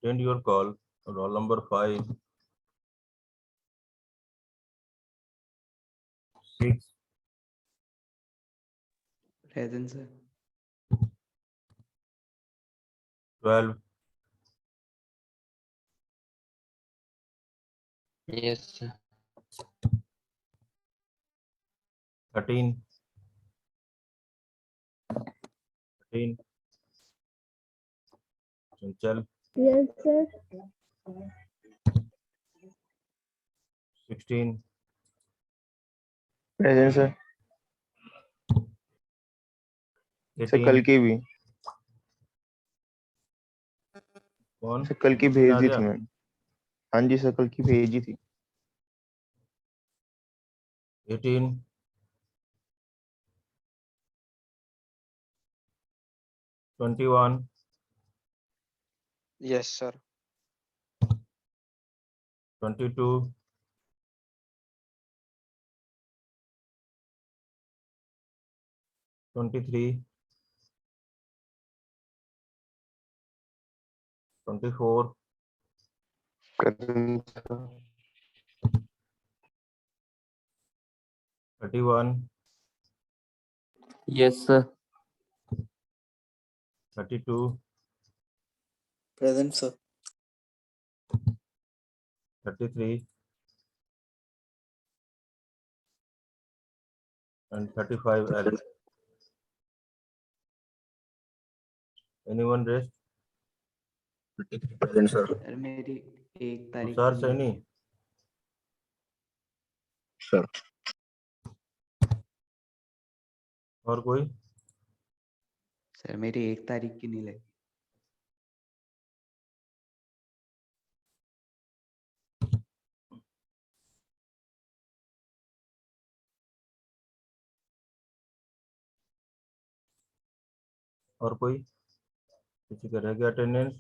Attend your call. Roll number 5, 6, Present, sir. 12, Yes, sir. 13, 13, Chanchal, Yes, sir. 16, present sir. Sir कल 18, की भी कौन? Sir कल की नितिन भेज आ दी गया? थी मैंने। हाँ जी सर कल की भेजी थी। 18, 21, Yes, sir. 22, 23, 24, present sir. 31, Yes, sir. 32, Present, sir. 33, and 35L. Anyone rest? Present sir. Sir मेरी 1 तारीख तुषार की नहीं सैनी, लगी। सर और कोई? सर मेरी 1 तारीख की नहीं लगी। और कोई? किसी का रह गया अटेंडेंस?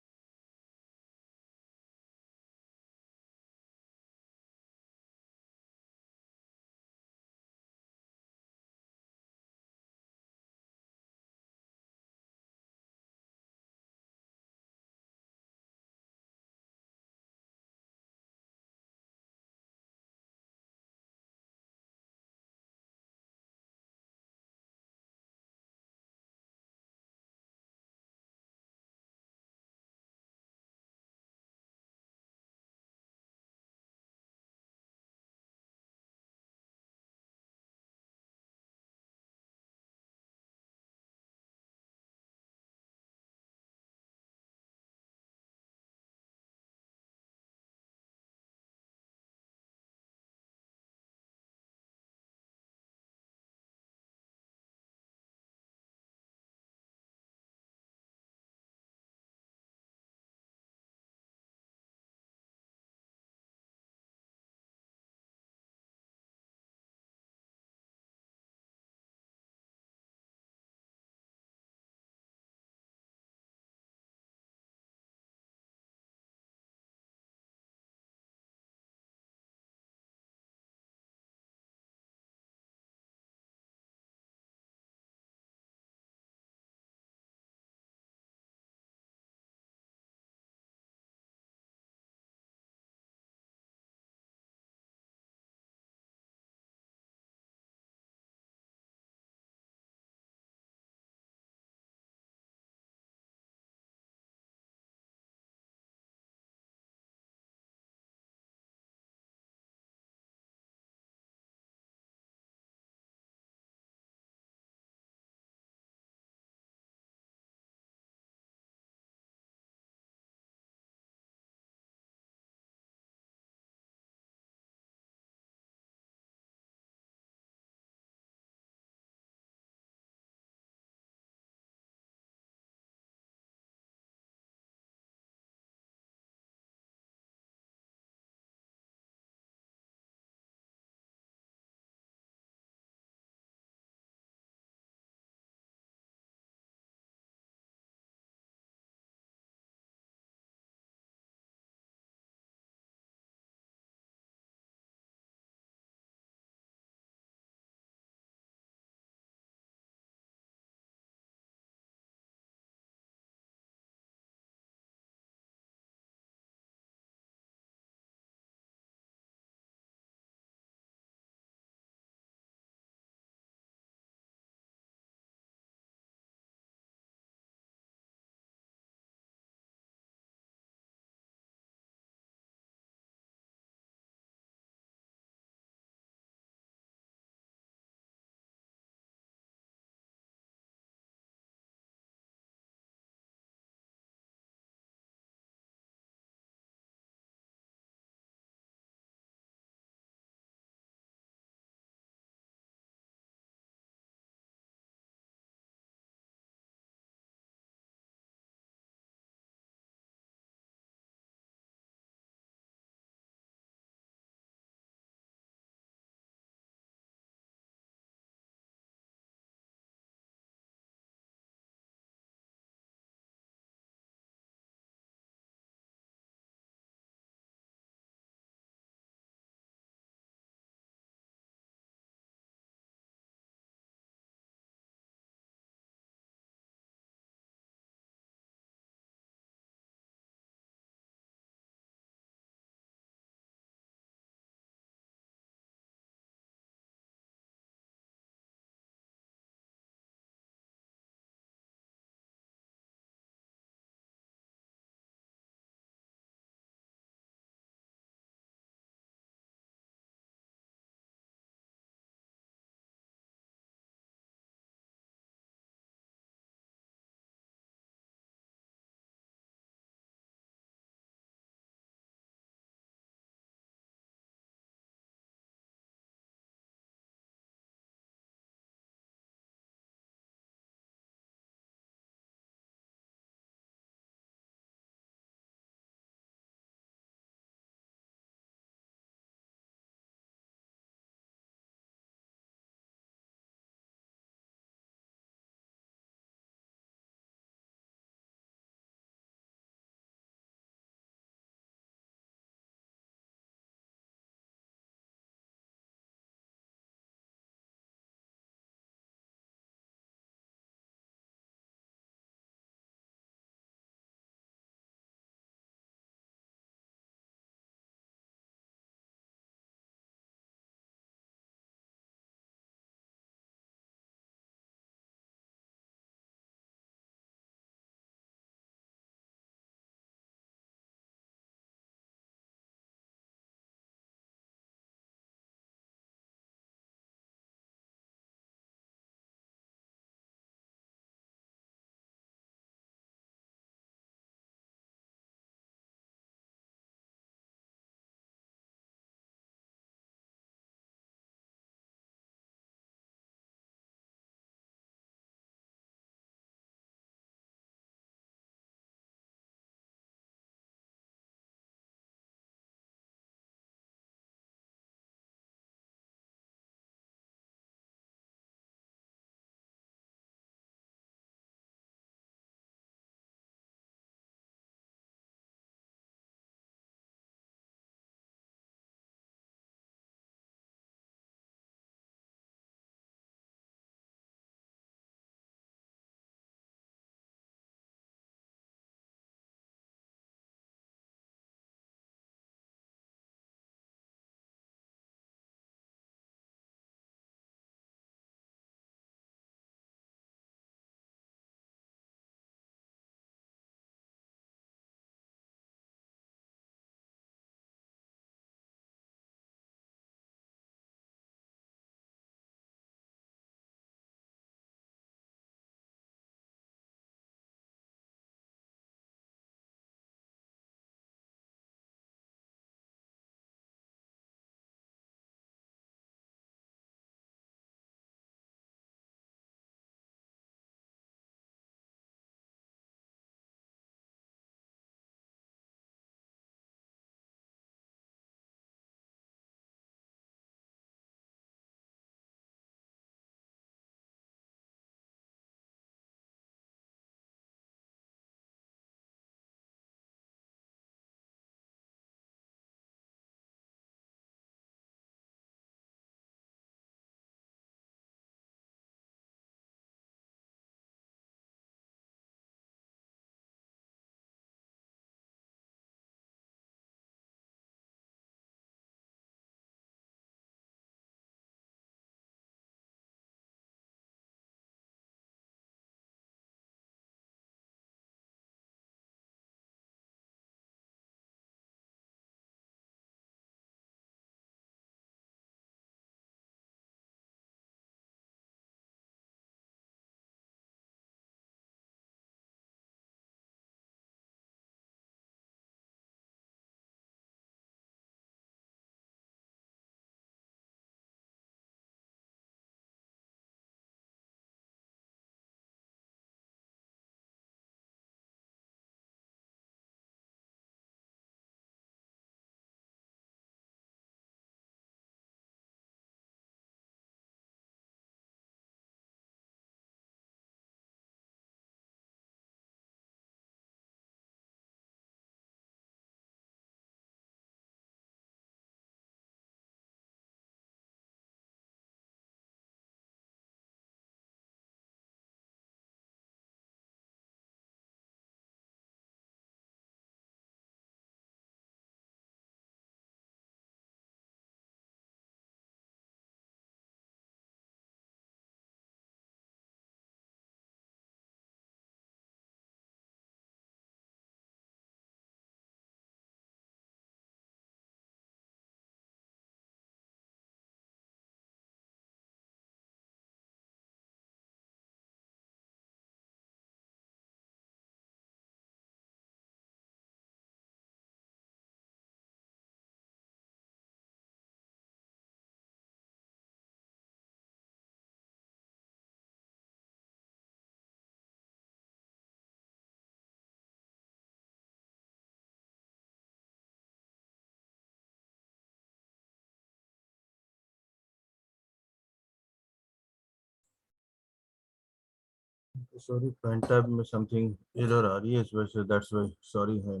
सॉरी पेन टैब में समथिंग एरर आ रही है इस वजह से, दैट्स व्हाई सॉरी है।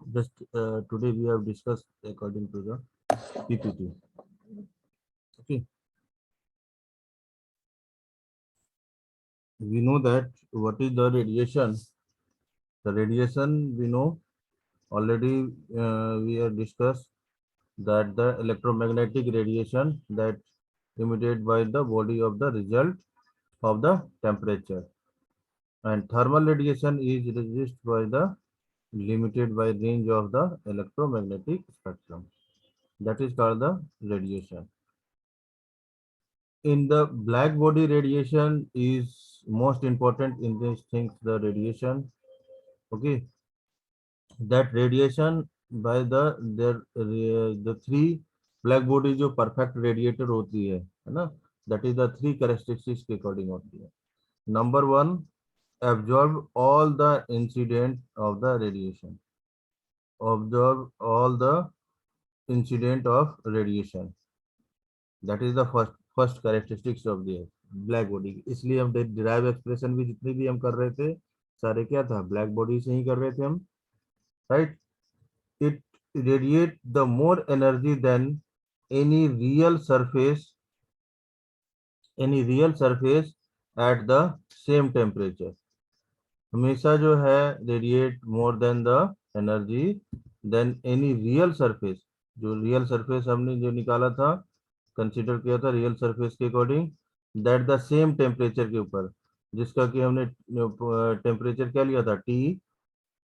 Just today we have discussed according to the PPT. Okay, we know that what is the radiation. The radiation we know already, we have discussed that the electromagnetic radiation that emitted by the body of the result of the temperature, and thermal radiation is resist by the limited by range of the electromagnetic spectrum, that is called the radiation. In the black body, radiation is most important in these things, the radiation. Okay, that radiation by the three black body जो perfect radiator होती है ना, that is the three characteristics के according होती है. Number one, absorb all the incident of the radiation. Observe all the incident of radiation. That is the first characteristics of the black body. इसलिए हम derive expression भी जितने भी हम कर रहे थे सारे क्या था, black body से ही कर रहे थे हम, right? It radiate the more energy than any real surface at the same temperature. हमेशा जो है radiate more than the energy than any real surface. जो रियल सरफेस हमने जो निकाला था, कंसीडर किया था रियल सरफेस के according, that the same temperature के ऊपर, जिसका कि हमने टेम्परेचर क्या लिया था, T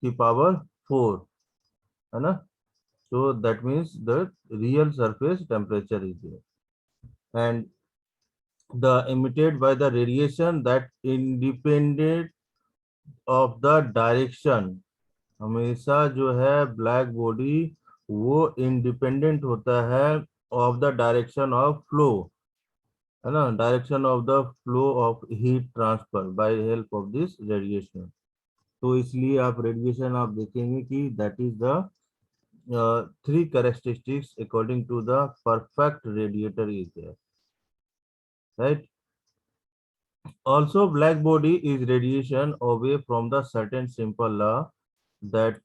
की पावर 4, है ना. So that means the real surface temperature is there, and the emitted by the radiation that independent of the direction. हमेशा जो है ब्लैक बॉडी वो इंडिपेंडेंट होता है of the direction of flow, है ना, direction of the flow of heat transfer by help of this radiation. तो इसलिए आप रेडिएशन आप देखेंगे कि that is the three characteristics according to the perfect radiator is there, right? Also, black body is radiation away from the certain simple law. That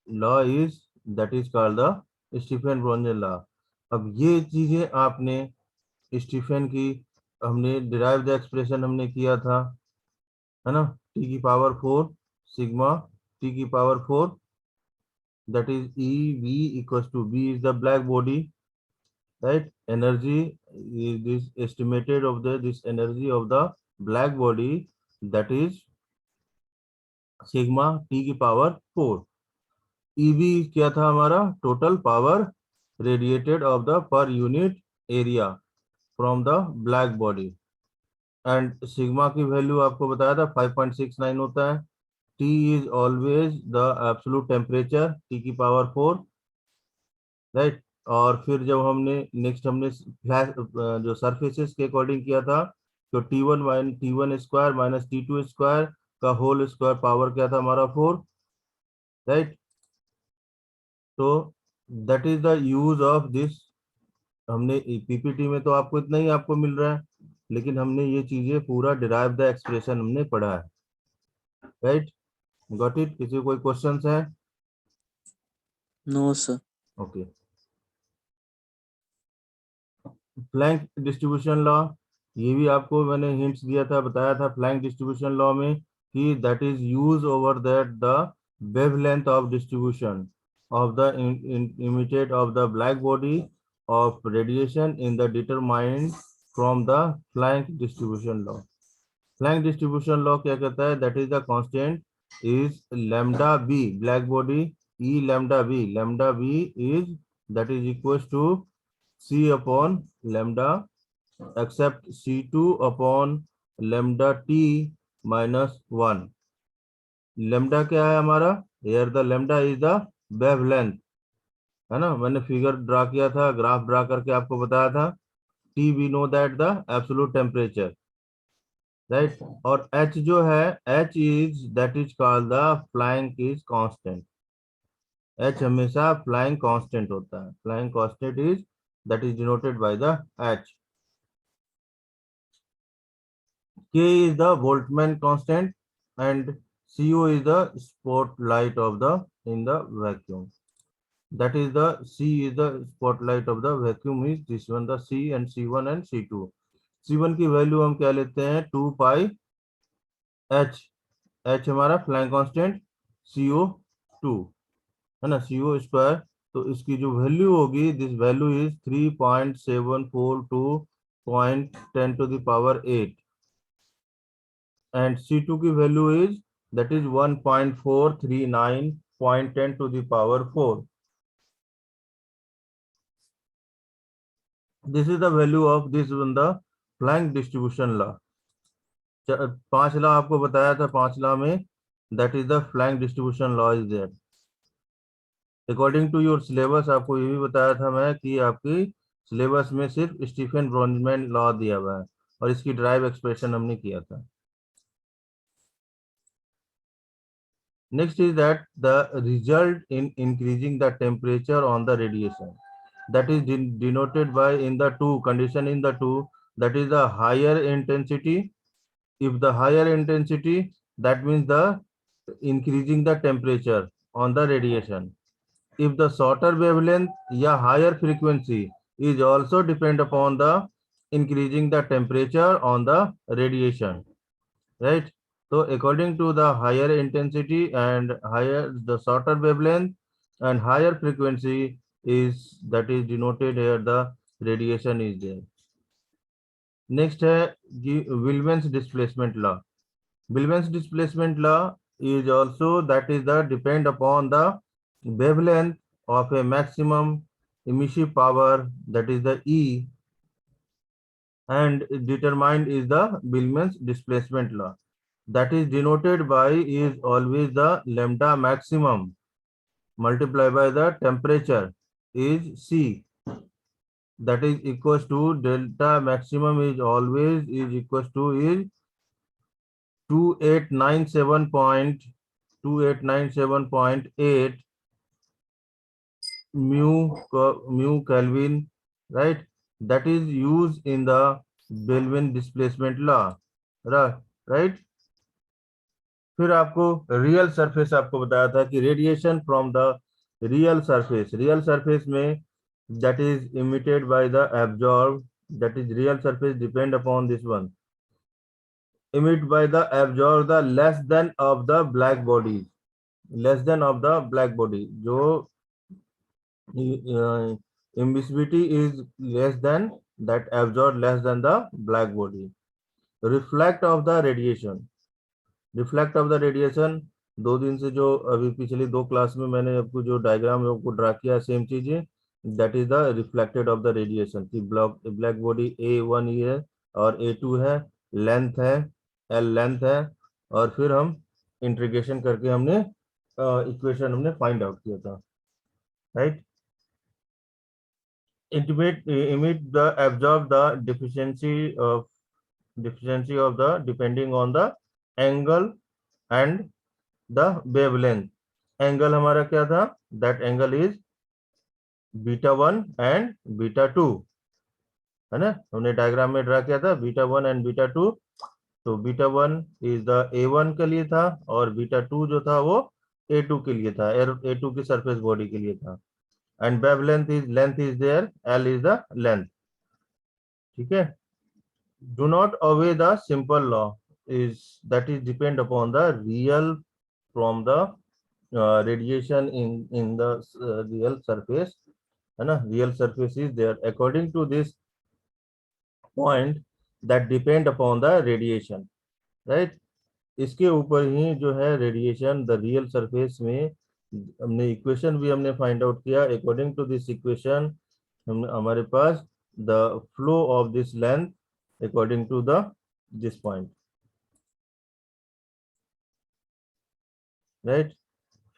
law is, that is called the Stefan Boltzmann law. अब ये चीजें आपने Stephen की, हमने derive the expression हमने किया था, है ना, T की पावर 4 सिग्मा T की power 4, that is EV equals to B is the black body, right? Energy is this estimated of the this energy of the black body, that is sigma T की power 4. EB क्या था हमारा, total power radiated of the per unit area from the black body, and sigma की value आपको बताया था 5.69 होता है. T is always the absolute temperature T की पावर 4, राइट. और फिर जब हमने नेक्स्ट हमने फ्लैश जो सरफेसेस के अकॉर्डिंग किया था, तो T1 square minus T2 square का होल स्क्वायर पावर क्या था हमारा 4, राइट. तो that is the use of this. हमने पीपीटी में तो आपको इतना ही आपको मिल रहा है, लेकिन हमने ये चीजें पूरा डिराइव द एक्सप्रेशन हमने पढ़ा है, राइट. Got it? किसी कोई क्वेश्चंस है? No sir. Okay. Planck distribution law, ये भी आपको मैंने हिंट्स दिया था, बताया था फ्लैंक डिस्ट्रीब्यूशन लॉ में कि that is use over that the wavelength of distribution of the emitted of the black body of radiation in the determined from the Planck distribution law. Planck distribution law क्या कहता है, that is the constant is lambda b, black body E lambda b is that is equals to C upon lambda except C2 upon lambda t minus 1. lambda क्या है हमारा, here the lambda is the wavelength, है ना. मैंने figure draw किया था, graph draw करके आपको बताया था. T we know that the absolute temperature, right. और H जो है, H is that is called the Planck is constant. H हमेशा Planck constant होता है. Planck constant is that is denoted by the H. K is the Boltzmann constant and CO is the spotlight of the in the vacuum. That is the C is the spotlight of the vacuum is this one, the C and C1 and C2. C1 की value हम क्या लेते हैं 2 पाई H, H हमारा flank constant, CO2 है ना, CO square, तो इसकी जो वैल्यू होगी this value is 3.742.10 to the power 8 and C2 की value is that is 1.439.10 to the power 4. This is the value of this one, the Planck distribution law. 5 law आपको बताया था, 5 लॉ में that is the Planck distribution law is there. According to your syllabus आपको ये भी बताया था मैं कि आपकी सिलेबस में सिर्फ स्टीफन बोल्ट्जमैन लॉ दिया हुआ है और इसकी ड्राइव एक्सप्रेशन हमने किया था. Next is that the result in increasing the temperature on the radiation, that is denoted by in the two condition, in the two, that is the higher intensity. If the higher intensity, that means the increasing the temperature on the radiation. If the shorter wavelength या higher frequency is also depend upon the increasing the temperature on the radiation, right? So according to the higher intensity and higher the shorter wavelength and higher frequency is that is denoted here the radiation is there. Next है Willmann's displacement law. Willmann's displacement law is also that is the depend upon the wavelength of a maximum emissive power, that is the E, and determined is the Willmann's displacement law. That is denoted by is always the lambda maximum multiplied by the temperature is C. That is equals to delta maximum is always is equals to is 2897.8 mu Kelvin, right? That is used in the Willmann displacement law, right? फिर आपको real surface आपको बताया था कि radiation from the real surface में that is emitted by the absorbed, that is real surface depend upon this one, emit by the absorb the less than of the black body, जो emissivity is less than that absorb less than the black body. Reflect of the radiation 2 दिन से जो अभी पिछली 2 class में मैंने आपको जो डायग्राम है आपको ड्रा किया, सेम चीजें, that is the reflected of the radiation की ब्लैक बॉडी A1 ही है और A2 है, लेंथ है L लेंथ है, और फिर हम इंटीग्रेशन करके हमने इक्वेशन हमने फाइंड आउट किया था, right? emit the absorb the deficiency of the depending on the angle and the wavelength. Angle हमारा क्या था, दैट एंगल इज β1 एंड β2, है ना, हमने डायग्राम में ड्रा किया था β1 एंड β2. तो β1 इज द A1 के लिए था और β2 जो था वो A2 के लिए था, A2 की सरफेस बॉडी के लिए था, and wavelength is there, L is the length, ठीक है. Do not obey the simple law is that is depend upon the real from the radiation in the real surface, है ना, real surface is there according to this point that depend upon the radiation, right? इसके ऊपर ही जो है radiation the real surface में हमने equation भी हमने फाइंड आउट किया. अकॉर्डिंग टू दिस इक्वेशन हमारे पास the flow of this length according to the this point, right?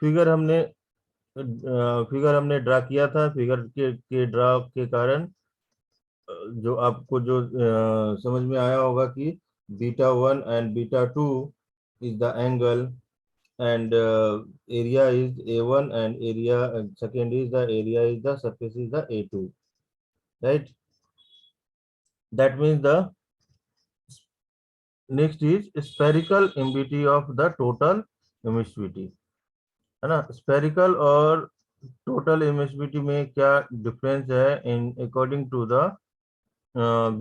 Figure हमने ड्रा किया था. फिगर के ड्रा के कारण जो आपको जो समझ में आया होगा कि β1 and β2 is the angle and area is A1 and area second is the area is the surface is the A2, right? That means the next is spherical emissivity of the total emissivity, है ना। Spherical और total emissivity में क्या difference है in according to the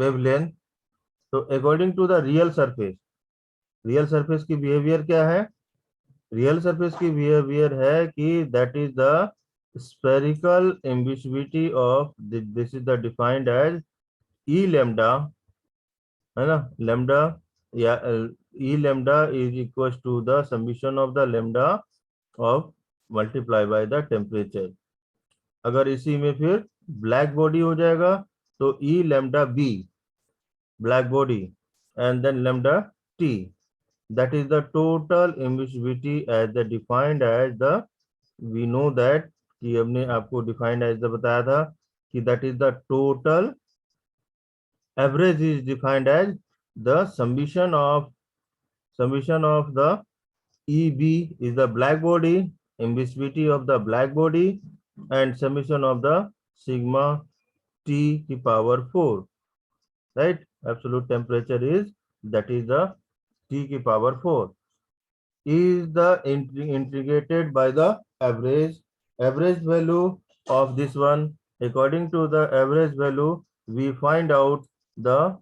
wavelength. तो according to the real surface की behaviour क्या है? रियल सरफेस की बिहेवियर है कि that is the spherical emissivity of this is the defined as E lambda, है ना। लेमडा या E lambda is equal to the summation of the lambda of multiply by the temperature. अगर इसी में फिर ब्लैक बॉडी हो जाएगा तो E lambda B black body and then lambda T, that is the total emissivity as the defined as the, we know that कि हमने आपको defined as the बताया था कि that is the total average is defined as the summation of the EB is the black body, emissivity of the black body and summation of the sigma T की power 4, right? Absolute temperature is, that is the T की power 4 is the integrated by the average value of this one. According to the average value we find out the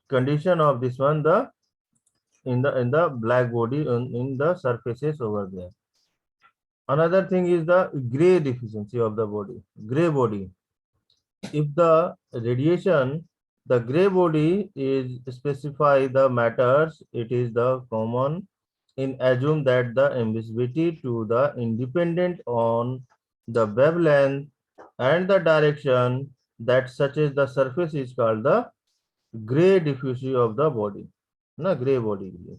condition of this one, the in the black body in the surfaces over there. Another thing is the gray deficiency of the body, gray body. If the radiation, the gray body is specify the matters, it is the common in assume that the emissivity to the independent on the wavelength and the direction that such as the surface is called the gray diffusion of the body, ना grey body के लिए।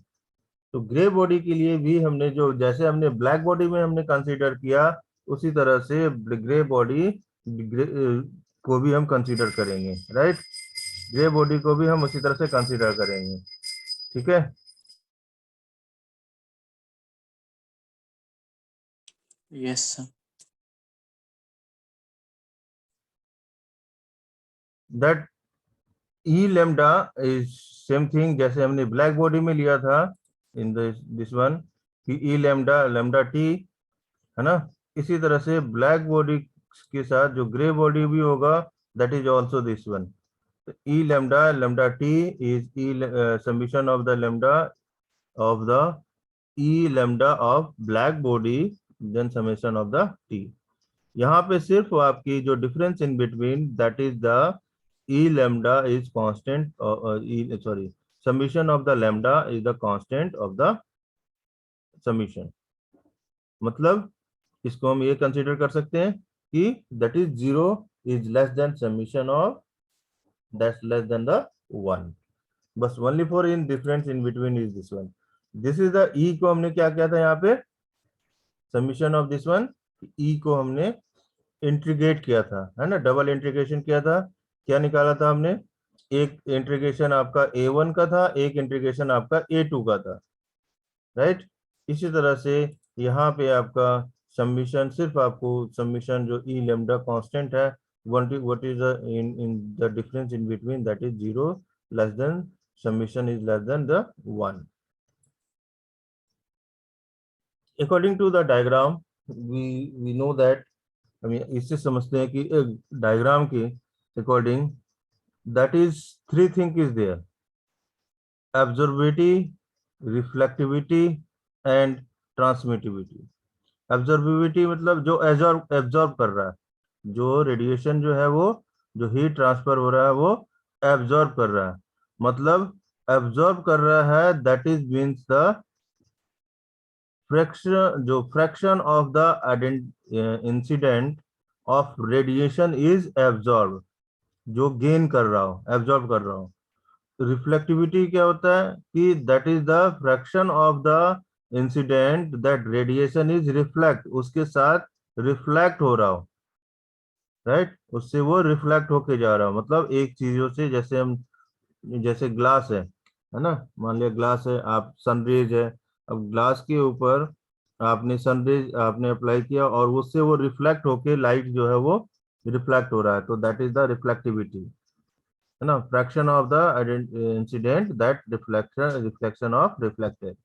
तो grey body के लिए भी हमने जो जैसे हमने ब्लैक बॉडी में हमने कंसीडर किया उसी तरह से ग्रे बॉडी को भी हम कंसीडर करेंगे, राइट। ग्रे बॉडी को भी हम उसी तरह से कंसीडर करेंगे, ठीक है। Yes, sir. That E lambda is same thing जैसे हमने ब्लैक बॉडी में लिया था इन दिस वन कि E lambda T, है ना। इसी तरह से ब्लैक बॉडी के साथ जो ग्रे बॉडी भी होगा that is also this one. E lambda T is summation of the lambda of the E lambda of black body then summation of the T. यहाँ पे सिर्फ आपकी जो difference in between that is the E lambda is constant, summation of the lambda is the constant of the summation। मतलब इसको हम ये consider कर सकते हैं कि that is 0 is less than summation of that's less than the 1, बस only for in difference in between is this one। this is the E को हमने क्या किया था यहाँ पे summation of this one, E को हमने इंटीग्रेट किया था, है ना, डबल इंटीग्रेशन किया था। क्या निकाला था हमने? एक इंटीग्रेशन आपका A1 का था, एक इंटीग्रेशन आपका A2 का था, राइट। इसी तरह से यहाँ पे आपका समीशन सिर्फ आपको समीशन जो E लैम्डा कांस्टेंट है what is the in the difference in between that is 0 less than summation is less than the 1। according to the diagram we know that हम इससे समझते हैं कि डायग्राम के according that is 3 thing is there, absorbivity, reflectivity and transmittivity. Absorbivity मतलब जो absorb कर रहा है, जो रेडिएशन जो है वो जो हीट ट्रांसफर हो रहा है वो एब्जॉर्ब कर रहा है, मतलब एब्जॉर्ब कर रहा है that is means the fraction of the incident of radiation is absorb, जो गेन कर रहा हो, एब्जॉर्ब कर रहा हो। रिफ्लेक्टिविटी क्या होता है कि that is the fraction of the incident that radiation is reflect, उसके साथ रिफ्लेक्ट हो रहा हो, राइट, उससे वो रिफ्लेक्ट होके जा रहा हो। मतलब एक चीजों से जैसे हम जैसे ग्लास है ना, मान लिया ग्लास है, आप सनरेज है, अब ग्लास के ऊपर आपने सनरेज आपने अप्लाई किया और उससे वो रिफ्लेक्ट होके लाइट जो है वो रिफ्लेक्ट हो रहा है, तो दैट इज द रिफ्लेक्टिविटी। है ना, fraction of the incident that reflection of reflected,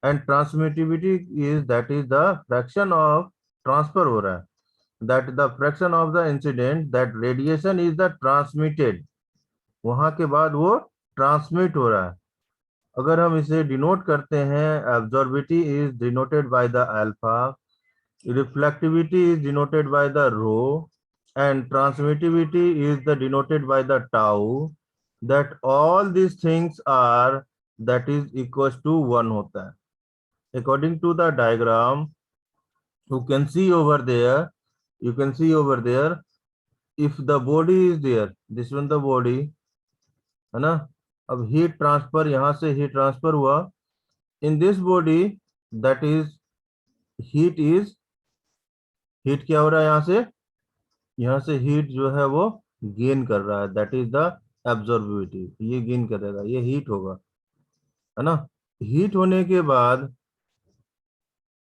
and transmittivity is that is the fraction of transfer हो रहा है, that the fraction of the incident that radiation is the transmitted, वहां के बाद वो transmit हो रहा है। अगर हम इसे डिनोट करते हैं, absorptivity is denoted by the alpha, reflectivity is denoted by the rho, and transmittivity is the denoted by the tau, that all these things are that is equals to 1 होता है। According to the diagram, you can see over there, if the body is there, this one the body, है ना, अब heat transfer, यहां से heat transfer हुआ in this body, that is heat क्या हो रहा है, यहाँ से हीट जो है वो गेन कर रहा है, दैट इज द एब्जॉर्बिविटी, ये गेन करेगा, ये हीट होगा, है ना। हीट होने के बाद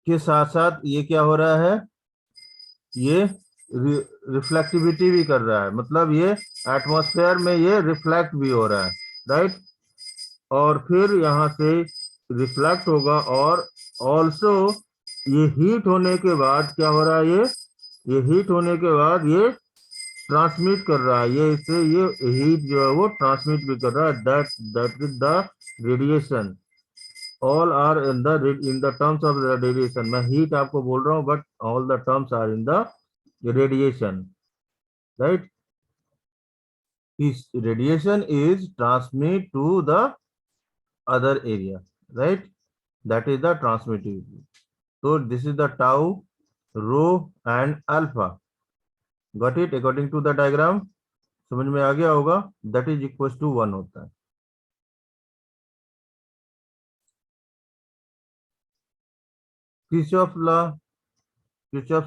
के साथ साथ ये क्या हो रहा है, ये रिफ्लेक्टिविटी भी कर रहा है, मतलब ये एटमॉस्फेयर में ये रिफ्लेक्ट भी हो रहा है, राइट। और फिर यहाँ से रिफ्लेक्ट होगा, और ऑल्सो ये हीट होने के बाद क्या हो रहा है, ये हीट होने के बाद ये ट्रांसमिट कर रहा है, ये इससे ये हीट जो है वो ट्रांसमिट भी कर रहा है, that is the radiation, all are in the terms of the radiation. मैं हीट आपको बोल रहा हूँ, but all the terms are in the radiation, right. Radiation is transmit to the other area, right, that is the transmissivity. तो this is the tau, rho and alpha, got it, according to the diagram, समझ में आ गया होगा, that is equal to 1 होता है। Kirchhoff's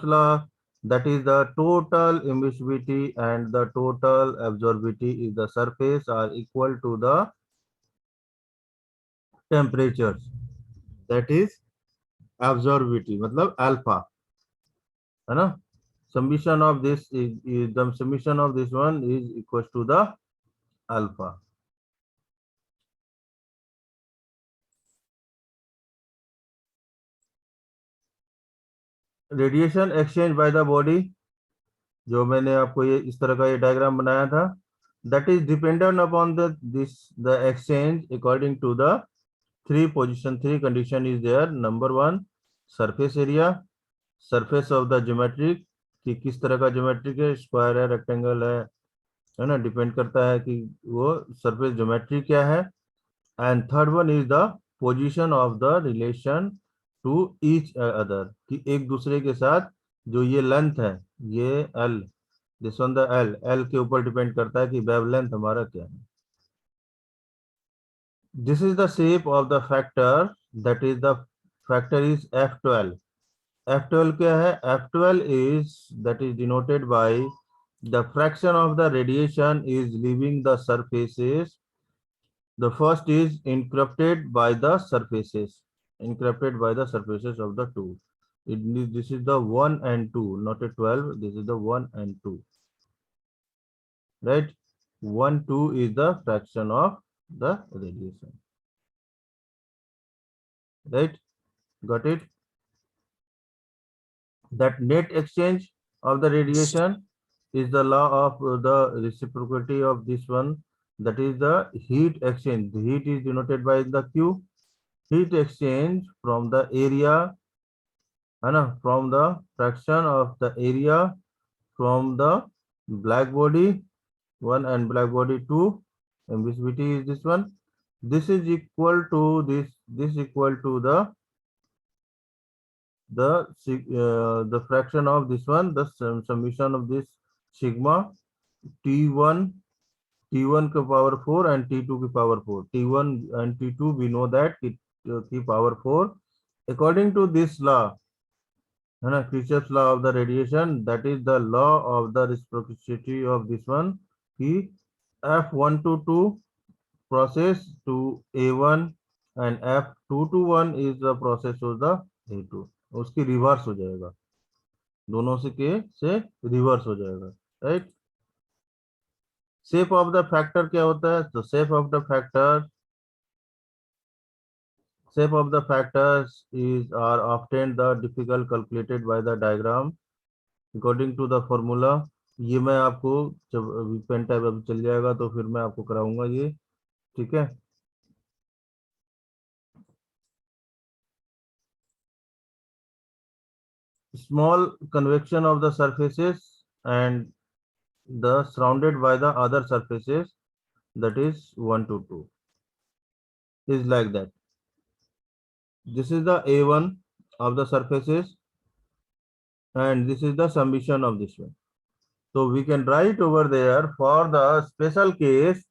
law, that is the total emissivity and the total absorptivity is the surface are equal to the temperatures, that is absorptivity मतलब alpha, है ना। summation of this is the summation of this one is equals to the alpha. Radiation exchange by the body, जो मैंने आपको ये इस तरह का ये डायग्राम बनाया था, that is dependent upon the exchange according to the three condition is there. Number 1 surface area, surface of the geometric, कि किस तरह का ज्योमेट्रिक है, स्क्वायर है, रेक्टेंगल है ना, डिपेंड करता है कि वो सरफेस ज्योमेट्री क्या है। And third one is the position of the relation to each other, कि एक दूसरे के साथ जो ये लेंथ है, ये L, this one the L के ऊपर डिपेंड करता है कि वेवलेंथ हमारा क्या है। This is the shape of the factor, that is the factor is F12। F12 क्या है, F12 is that is denoted by the fraction of the radiation is leaving the surfaces. The first is encrypted by the surfaces of the two. This is the 1 and 2, not a 12. This is the 1 and 2, right? 1, 2 is the fraction of the radiation, right? Got it? That net exchange of the radiation is the law of the reciprocity of this one, that is the heat exchange. The heat is denoted by the Q. Heat exchange from the area, है ना, from the fraction of the area from the black body 1 and black body 2, emissivity is this one. This is equal to this equal to the fraction of this one, the summation of this sigma T1 की power 4 and T2 की power 4. T1 and T2 we know that it की power 4. According to this law, है ना, Kirchhoff's law of the radiation, that is the law of the reciprocity of this one, कि F122 process to A1 and F221 is the process of the A2, उसकी reverse हो जाएगा, दोनों से reverse हो जाएगा, right. Shape of the factor क्या होता है? तो shape of the factors is are often the difficult calculated by the diagram according to the formula. ये मैं आपको जब पेन टाइप अभी चल जाएगा तो फिर मैं आपको कराऊंगा ये, ठीक है। Small convection of the surfaces and the surrounded by the other surfaces, that is 1 to 2, is like that. This is the A1 of the surfaces and this is the summation of this one. So we can write over there for the special case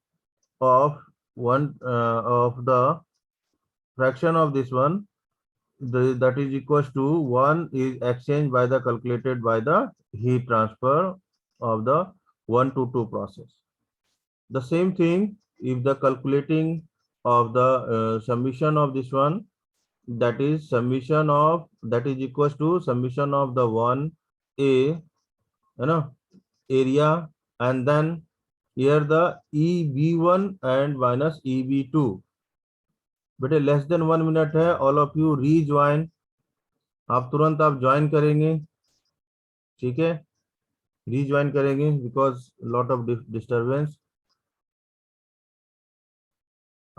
of of the fraction of this one, that is equals to 1 is exchanged by the calculated by the heat transfer of the 1 to 2 process. The same thing if the calculating of the summation of this one, that is summation of, that is equals to summation of the 1a, you know, area, and then here the EB1 and minus EB2. बेटे less than 1 minute है, all of you rejoin, आप तुरंत आप join करेंगे, ठीक है, rejoin करेंगे because lot of disturbance.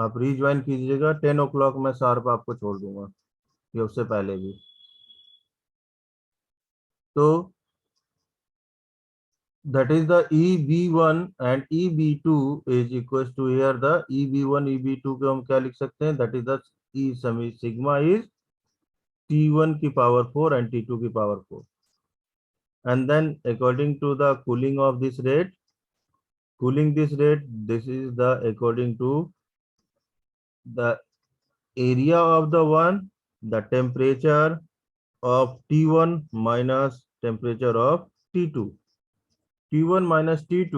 आप रीज्वाइन कीजिएगा, 10 o'clock मैं शार्प आपको छोड़ दूंगा या उससे पहले भी। तो that is the EB1 and EB2 is equals to, here the EB1 EB2 को हम क्या लिख सकते हैं, that is the E sigma is T1 की पावर 4 and T2 की power 4, and then according to the cooling of this rate, this is the according to the area of the one, the temperature of T1 minus temperature of T2. T1 minus T2